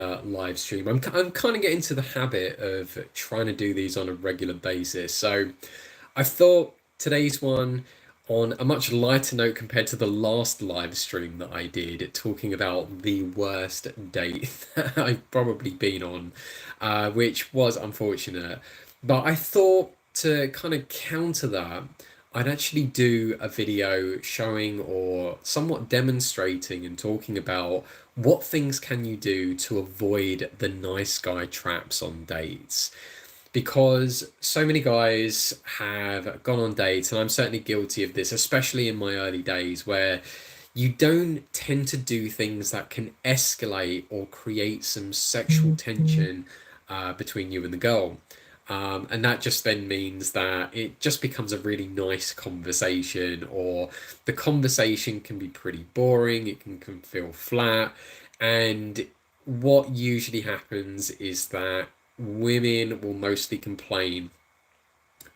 live stream. I'm kind of getting to the habit of trying to do these on a regular basis. So I thought today's one on a much lighter note compared to the last live stream that I did, talking about the worst date that I've probably been on, which was unfortunate. But I thought to kind of counter that, I'd actually do a video showing or somewhat demonstrating and talking about what things can you do to avoid the nice guy traps on dates. Because so many guys have gone on dates, and I'm certainly guilty of this, especially in my early days, where you don't tend to do things that can escalate or create some sexual tension between you and the girl. And that just then means that it just becomes a really nice conversation, or the conversation can be pretty boring, can feel flat. And what usually happens is that women will mostly complain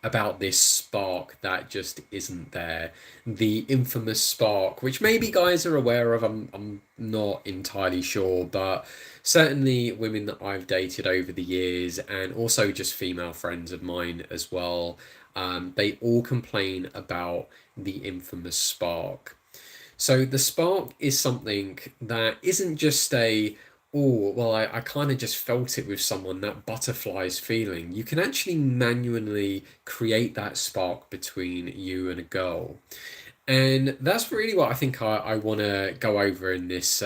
about this spark that just isn't there. The infamous spark, which maybe guys are aware of, I'm not entirely sure, but certainly women that I've dated over the years, and also just female friends of mine as well, they all complain about the infamous spark. So the spark is something that isn't just a, oh, well, I kind of just felt it with someone, that butterflies feeling. You can actually manually create that spark between you and a girl. And that's really what I think I want to go over in this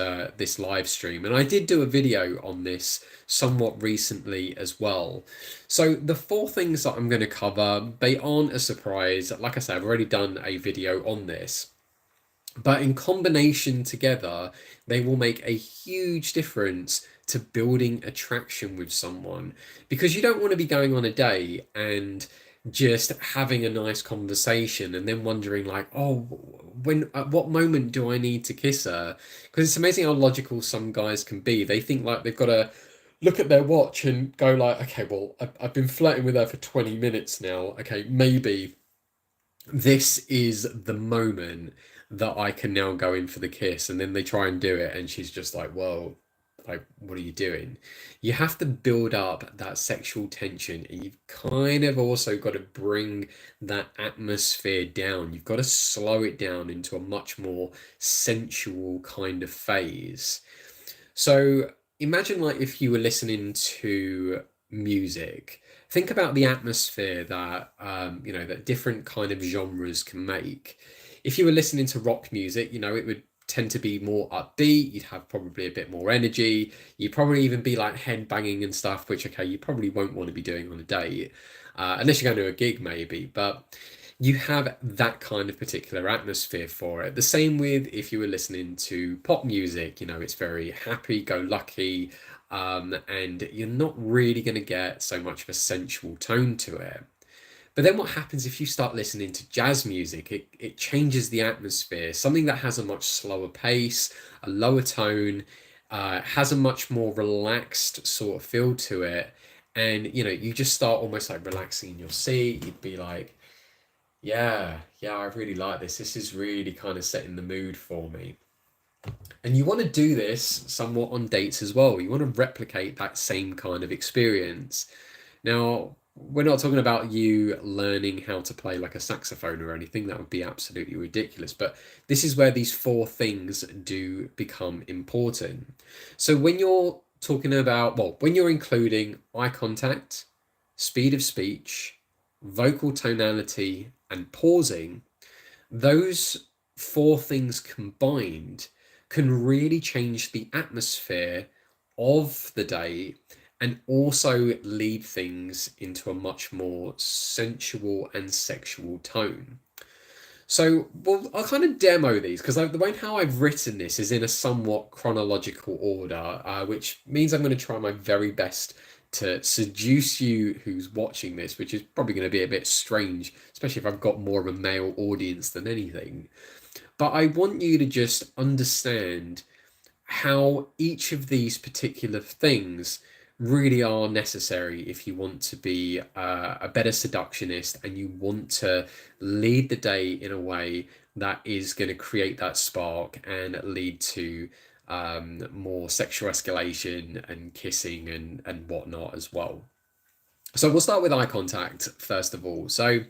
live stream. And I did do a video on this somewhat recently as well. So the four things that I'm going to cover, they aren't a surprise. Like I said, I've already done a video on this. But in combination together, they will make a huge difference to building attraction with someone. Because you don't want to be going on a date and just having a nice conversation and then wondering like, oh, when at what moment do I need to kiss her? Because it's amazing how logical some guys can be. They think like they've got to look at their watch and go like, okay, well, I've been flirting with her for 20 minutes now. Okay, maybe this is the moment that I can now go in for the kiss. And then they try and do it, and she's just like, whoa, like, what are you doing? You have to build up that sexual tension, and you've kind of also got to bring that atmosphere down. You've got to slow it down into a much more sensual kind of phase. So imagine like if you were listening to music. Think about the atmosphere that that different kind of genres can make. If you were listening to rock music, it would tend to be more upbeat. You'd have probably a bit more energy. You'd probably even be like head banging and stuff, which okay, you probably won't want to be doing on a date, unless you're going to a gig maybe. But you have that kind of particular atmosphere for it. The same with if you were listening to pop music, it's very happy go lucky, and you're not really going to get so much of a sensual tone to it. But then what happens if you start listening to jazz music? It changes the atmosphere. Something that has a much slower pace, a lower tone, has a much more relaxed sort of feel to it. And you just start almost like relaxing in your seat. You'd be like, yeah, I really like this. This is really kind of setting the mood for me. And you want to do this somewhat on dates as well. You want to replicate that same kind of experience. Now, we're not talking about you learning how to play like a saxophone or anything. That would be absolutely ridiculous. But this is where these four things do become important. So when you're talking about, well, when you're including eye contact, speed of speech, vocal tonality, and pausing, those four things combined can really change the atmosphere of the day and also lead things into a much more sensual and sexual tone. So, well, I'll kind of demo these because the way how I've written this is in a somewhat chronological order, which means I'm going to try my very best to seduce you who's watching this, which is probably going to be a bit strange, especially if I've got more of a male audience than anything. But I want you to just understand how each of these particular things really are necessary if you want to be a better seductionist and you want to lead the day in a way that is going to create that spark and lead to more sexual escalation and kissing and whatnot as well. So we'll start with eye contact first of all. So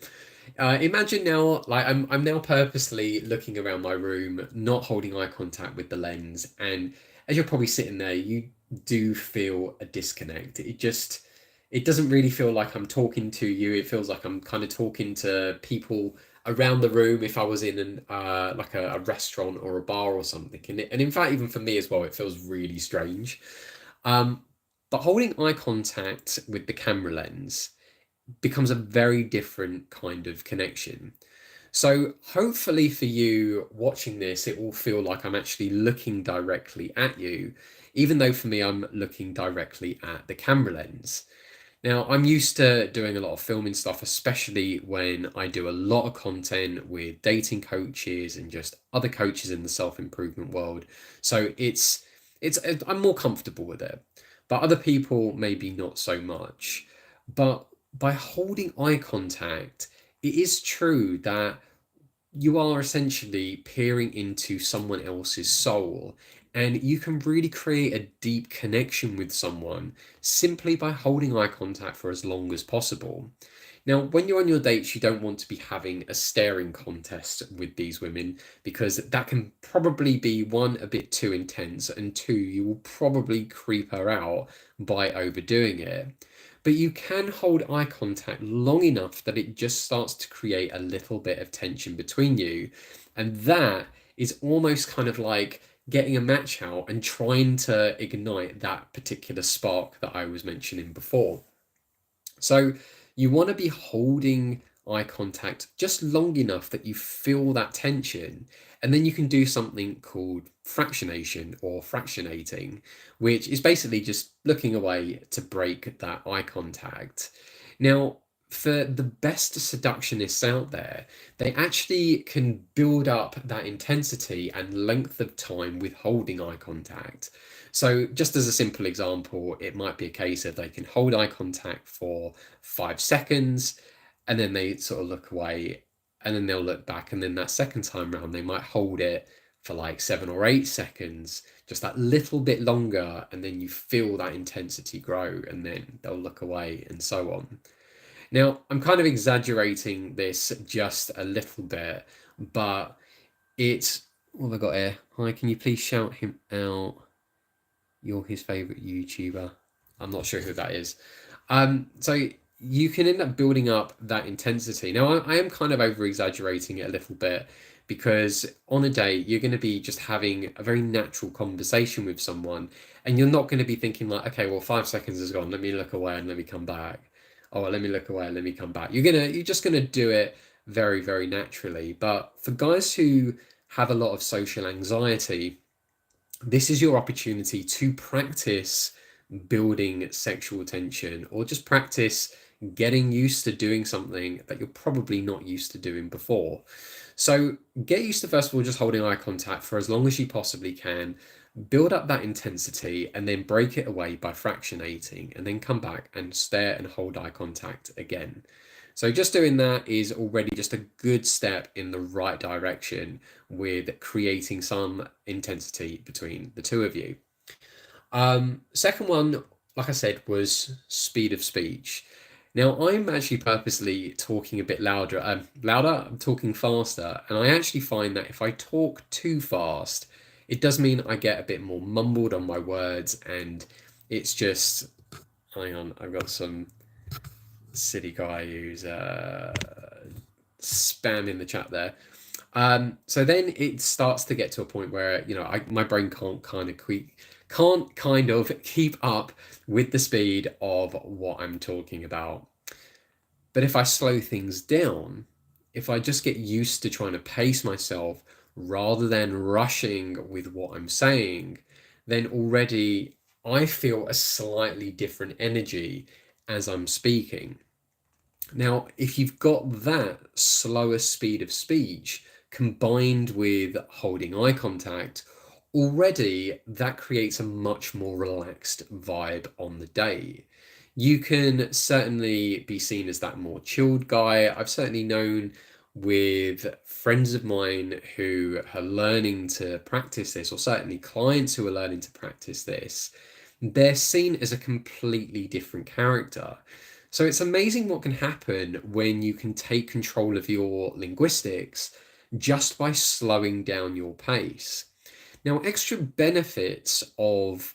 imagine now, like I'm now purposely looking around my room, not holding eye contact with the lens, and as you're probably sitting there, you do feel a disconnect. It doesn't really feel like I'm talking to you. It feels like I'm kind of talking to people around the room if I was in an like a restaurant or a bar or something. And in fact, even for me as well, it feels really strange. Um, but holding eye contact with the camera lens becomes a very different kind of connection. So hopefully for you watching this, it will feel like I'm actually looking directly at you, even though for me, I'm looking directly at the camera lens. Now, I'm used to doing a lot of filming stuff, especially when I do a lot of content with dating coaches and just other coaches in the self-improvement world. So it's I'm more comfortable with it. But other people maybe not so much. But by holding eye contact, it is true that you are essentially peering into someone else's soul, and you can really create a deep connection with someone simply by holding eye contact for as long as possible. Now, when you're on your dates, you don't want to be having a staring contest with these women because that can probably be one, a bit too intense, and two, you will probably creep her out by overdoing it. But you can hold eye contact long enough that it just starts to create a little bit of tension between you. And that is almost kind of like getting a match out and trying to ignite that particular spark that I was mentioning before. So you want to be holding eye contact just long enough that you feel that tension. And then you can do something called fractionation or fractionating, which is basically just looking away to break that eye contact. Now, for the best seductionists out there, they actually can build up that intensity and length of time with holding eye contact. So, just as a simple example, it might be a case of they can hold eye contact for 5 seconds and then they sort of look away and then they'll look back. And then that second time round, they might hold it for like 7 or 8 seconds, just that little bit longer. And then you feel that intensity grow and then they'll look away and so on. Now, I'm kind of exaggerating this just a little bit, but it's what have I got here? Hi, can you please shout him out? You're his favorite YouTuber. I'm not sure who that is. So you can end up building up that intensity. Now, I am kind of over exaggerating it a little bit because on a date, you're going to be just having a very natural conversation with someone, and you're not going to be thinking like, okay, well, 5 seconds is gone. Let me look away and let me come back. Oh, well, let me look away and let me come back. You're just gonna do it very, very naturally. But for guys who have a lot of social anxiety, this is your opportunity to practice building sexual tension or just practice getting used to doing something that you're probably not used to doing before. So get used to, first of all, just holding eye contact for as long as you possibly can, build up that intensity, and then break it away by fractionating, and then come back and stare and hold eye contact again. So just doing that is already just a good step in the right direction with creating some intensity between the two of you. Second one, like I said, was speed of speech. Now I'm actually purposely talking a bit louder. I'm talking faster, and I actually find that if I talk too fast, it does mean I get a bit more mumbled on my words, and it's just, hang on, I've got some silly guy who's spamming the chat there. So then it starts to get to a point where my brain can't kind of keep up with the speed of what I'm talking about. But if I slow things down, if I just get used to trying to pace myself rather than rushing with what I'm saying, then already I feel a slightly different energy as I'm speaking. Now, if you've got that slower speed of speech combined with holding eye contact, already that creates a much more relaxed vibe on the day. You can certainly be seen as that more chilled guy. I've certainly known with friends of mine who are learning to practice this, or certainly clients who are learning to practice this, they're seen as a completely different character. So it's amazing what can happen when you can take control of your linguistics just by slowing down your pace. Now, extra benefits of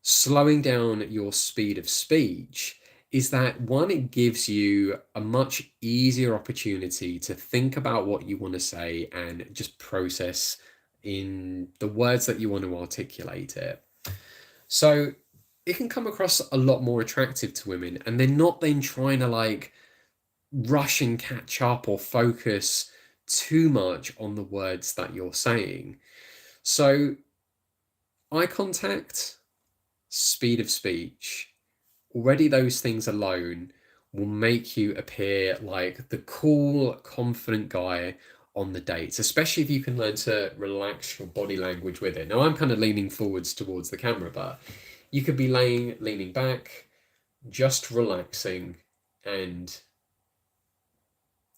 slowing down your speed of speech is that one, it gives you a much easier opportunity to think about what you want to say and just process in the words that you want to articulate it. So it can come across a lot more attractive to women, and they're not then trying to like rush and catch up or focus too much on the words that you're saying. So eye contact, speed of speech, already those things alone will make you appear like the cool, confident guy on the dates, especially if you can learn to relax your body language with it. Now, I'm kind of leaning forwards towards the camera, but you could be leaning back, just relaxing, and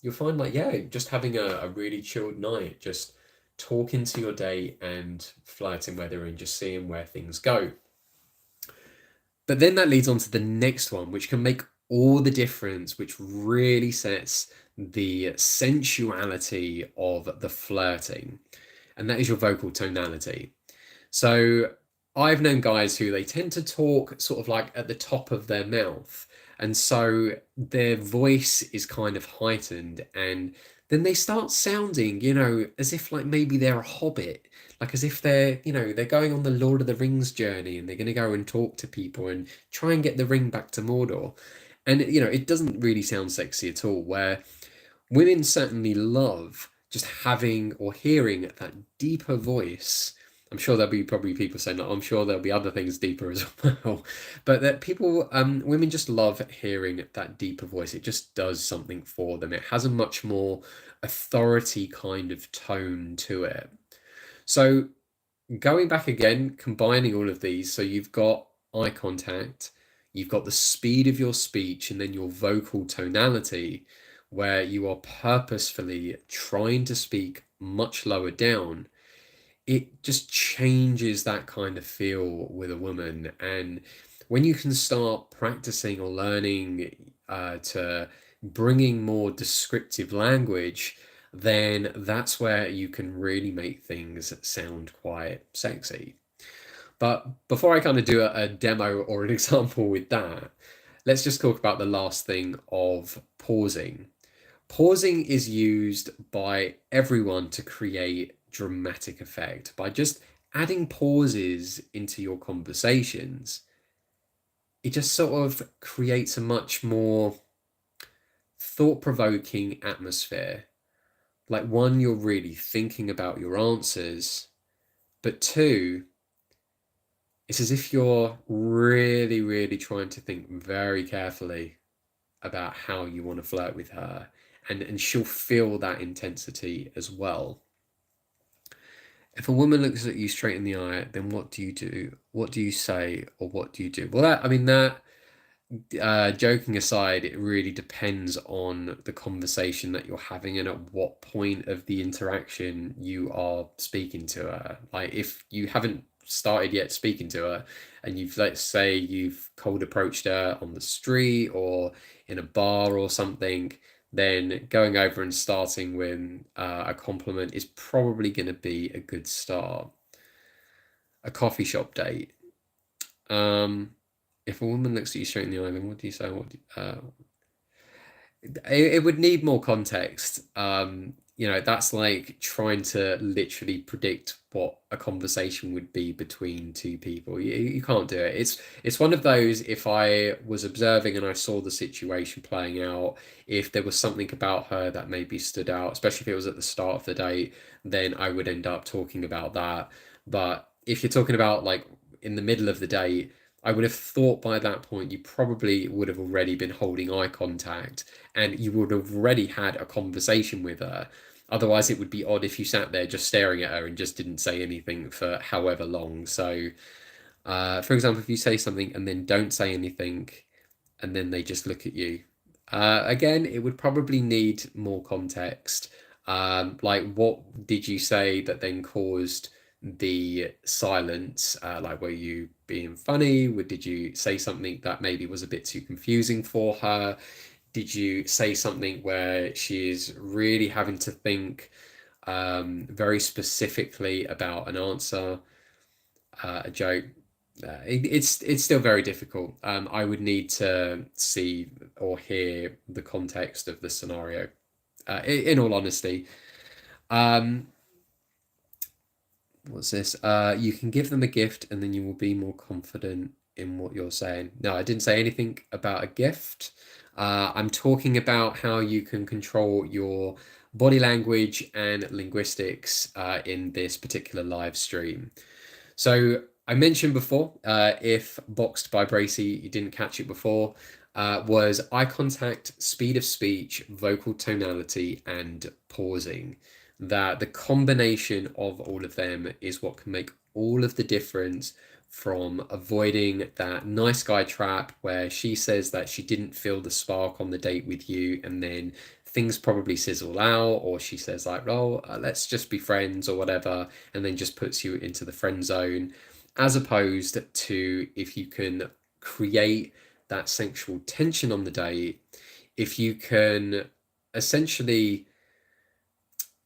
you'll find like, yeah, just having a really chilled night, just talking to your date and flirting with her and just seeing where things go. But then that leads on to the next one, which can make all the difference, which really sets the sensuality of the flirting, and that is your vocal tonality. So I've known guys who they tend to talk sort of like at the top of their mouth, and so their voice is kind of heightened, and then they start sounding, as if like maybe they're a hobbit, like as if they're going on the Lord of the Rings journey and they're going to go and talk to people and try and get the ring back to Mordor. And it doesn't really sound sexy at all, where women certainly love just having or hearing that deeper voice. I'm sure there'll be probably people saying that. I'm sure there'll be other things deeper as well. But that people, women just love hearing that deeper voice. It just does something for them. It has a much more authority kind of tone to it. So going back again, combining all of these, so you've got eye contact, you've got the speed of your speech, and then your vocal tonality, where you are purposefully trying to speak much lower down. It just changes that kind of feel with a woman. And when you can start practicing or learning to bringing more descriptive language, then that's where you can really make things sound quite sexy. But before I kind of do a demo or an example with that, let's just talk about the last thing of pausing. Pausing is used by everyone to create dramatic effect by just adding pauses into your conversations. It just sort of creates a much more thought-provoking atmosphere. Like, one, you're really thinking about your answers, but two, it's as if you're really, really trying to think very carefully about how you want to flirt with her, and she'll feel that intensity as well. If a woman looks at you straight in the eye, then what do you do? What do you say, or what do you do? Well, joking aside, it really depends on the conversation that you're having and at what point of the interaction you are speaking to her. Like, if you haven't started yet speaking to her and let's say you've cold approached her on the street or in a bar or something, then going over and starting with a compliment is probably going to be a good start. A coffee shop date. If a woman looks at you straight in the eye, then what do you say? It would need more context. That's like trying to literally predict what a conversation would be between two people. You can't do it. It's one of those, if I was observing and I saw the situation playing out, if there was something about her that maybe stood out, especially if it was at the start of the date, then I would end up talking about that. But if you're talking about like in the middle of the date, I would have thought by that point you probably would have already been holding eye contact and you would have already had a conversation with her. Otherwise, it would be odd if you sat there just staring at her and just didn't say anything for however long. So, for example, if you say something and then don't say anything and then they just look at you, Again, it would probably need more context. Like, what did you say that then caused the silence? Like, were you being funny? Did you say something that maybe was a bit too confusing for her? Did you say something where she's really having to think very specifically about an answer, a joke? It's still very difficult. I would need to see or hear the context of the scenario. In all honesty, um, what's this? You can give them a gift, and then you will be more confident in what you're saying. No, I didn't say anything about a gift. I'm talking about how you can control your body language and linguistics in this particular live stream. So I mentioned before, if boxed by Bracy, you didn't catch it before, was eye contact, speed of speech, vocal tonality, and pausing. That the combination of all of them is what can make all of the difference from avoiding that nice guy trap where she says that she didn't feel the spark on the date with you, and then things probably sizzle out, or she says like, "Oh, let's just be friends" or whatever, and then just puts you into the friend zone, as opposed to if you can create that sexual tension on the date, if you can essentially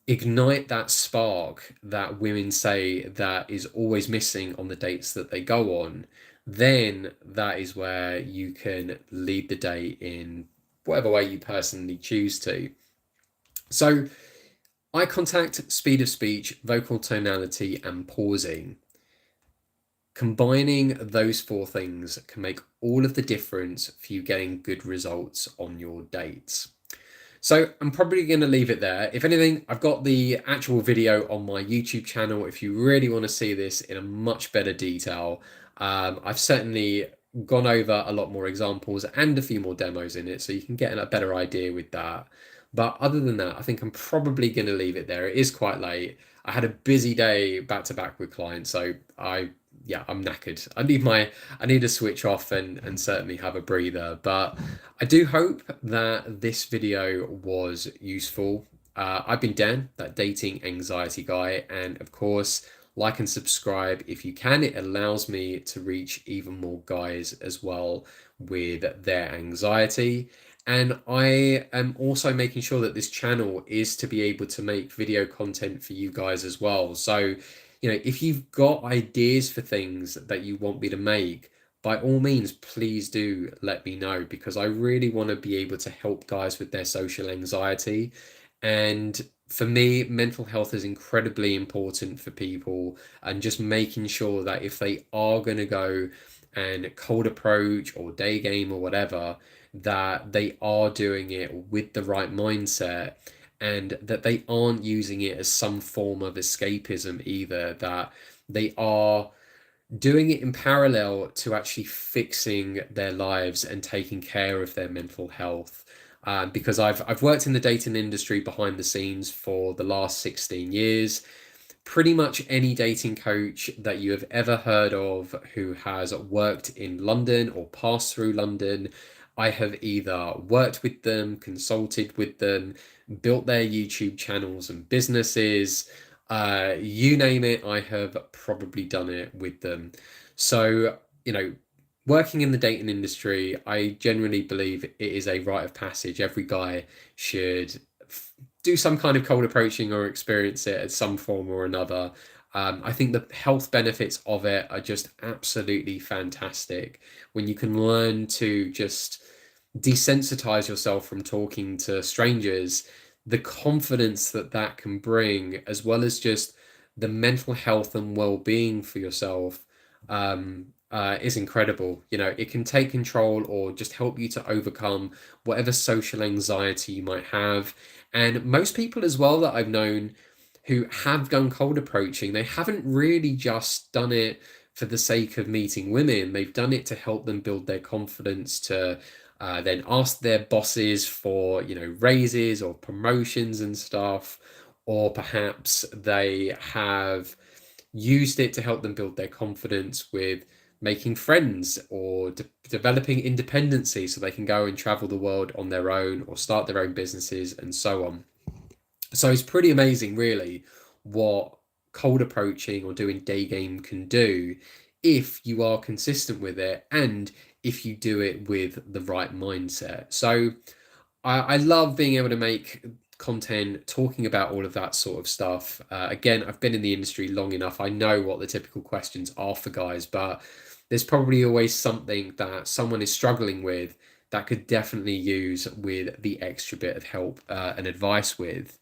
ignite that spark that women say that is always missing on the dates that they go on, then that is where you can lead the day in whatever way you personally choose to. So, eye contact, speed of speech, vocal tonality, and pausing. Combining those four things can make all of the difference for you getting good results on your dates. So I'm probably going to leave it there. If anything, I've got the actual video on my YouTube channel if you really want to see this in a much better detail. I've certainly gone over a lot more examples and a few more demos in it, so you can get a better idea with that. But other than that, I think I'm probably going to leave it there. It is quite late. I had a busy day back to back with clients, so yeah, I'm knackered. I need to switch off and certainly have a breather. But I do hope that this video was useful. I've been Dan, that dating anxiety guy, and of course, like and subscribe if you can. It allows me to reach even more guys as well with their anxiety. And I am also making sure that this channel is to be able to make video content for you guys as well. So, if you've got ideas for things that you want me to make, by all means, please do let me know, because I really want to be able to help guys with their social anxiety. And for me, mental health is incredibly important for people, and just making sure that if they are going to go and cold approach or day game or whatever, that they are doing it with the right mindset, and that they aren't using it as some form of escapism either, that they are doing it in parallel to actually fixing their lives and taking care of their mental health. Because I've worked in the dating industry behind the scenes for the last 16 years. Pretty much any dating coach that you have ever heard of who has worked in London or passed through London, I have either worked with them, consulted with them, built their YouTube channels and businesses. You name it, I have probably done it with them. So, working in the dating industry, I generally believe it is a rite of passage. Every guy should do some kind of cold approaching or experience it at some form or another. I think the health benefits of it are just absolutely fantastic when you can learn to just desensitize yourself from talking to strangers. The confidence that that can bring, as well as just the mental health and well-being for yourself, is incredible. It can take control or just help you to overcome whatever social anxiety you might have. And most people as well that I've known who have done cold approaching, they haven't really just done it for the sake of meeting women. They've done it to help them build their confidence to then ask their bosses for, raises or promotions and stuff. Or perhaps they have used it to help them build their confidence with making friends or developing independency so they can go and travel the world on their own or start their own businesses and so on. So it's pretty amazing, really, what cold approaching or doing day game can do if you are consistent with it and if you do it with the right mindset. So I love being able to make content talking about all of that sort of stuff. Again, I've been in the industry long enough. I know what the typical questions are for guys, but there's probably always something that someone is struggling with that could definitely use with the extra bit of help and advice with.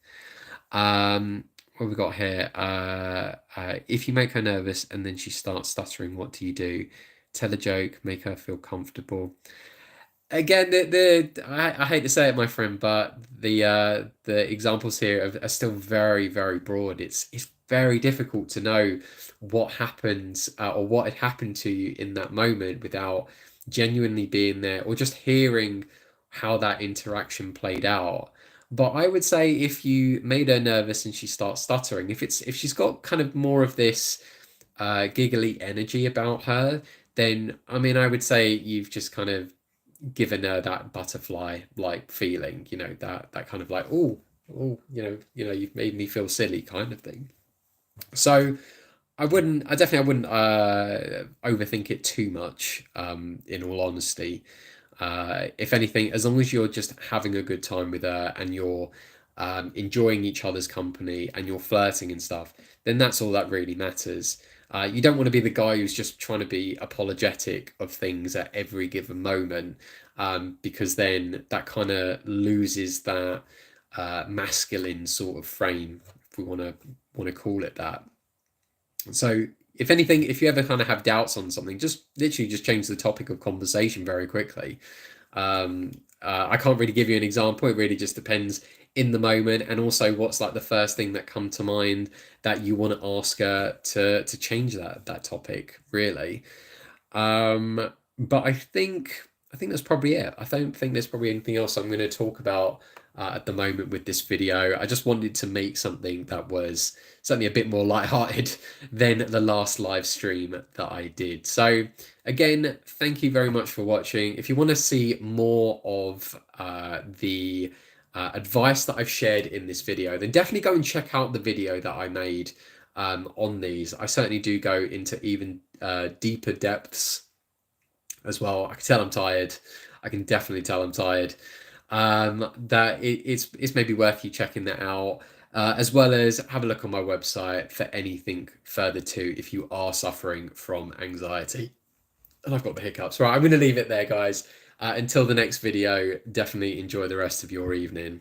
What have we got here? If you make her nervous and then she starts stuttering, what do you do? Tell a joke, make her feel comfortable. Again, I hate to say it, my friend, but the examples here are still very, very broad. It's very difficult to know what happens or what had happened to you in that moment without genuinely being there or just hearing how that interaction played out. But I would say if you made her nervous and she starts stuttering, if she's got kind of more of this giggly energy about her, then I mean I would say you've just kind of given her that butterfly like feeling, that kind of like, oh, you've made me feel silly kind of thing. So I wouldn't overthink it too much, in all honesty. If anything, as long as you're just having a good time with her and you're enjoying each other's company and you're flirting and stuff, then that's all that really matters. You don't want to be the guy who's just trying to be apologetic of things at every given moment, because then that kind of loses that masculine sort of frame, if we want to call it that. So if anything, if you ever kind of have doubts on something, just literally just change the topic of conversation very quickly. I can't really give you an example. It really just depends in the moment, and also what's like the first thing that come to mind that you want to ask her to change that topic, really. But I think that's probably it. I don't think there's probably anything else I'm going to talk about at the moment with this video. I just wanted to make something that was certainly a bit more lighthearted than the last live stream that I did. So again, thank you very much for watching. If you want to see more of the advice that I've shared in this video, then definitely go and check out the video that I made on these. I certainly do go into even deeper depths as well. I can tell I'm tired. I can definitely tell I'm tired. It's maybe worth you checking that out, as well as have a look on my website for anything further too if you are suffering from anxiety. And I've got the hiccups. Right, I'm going to leave it there, guys. Until the next video, definitely enjoy the rest of your evening.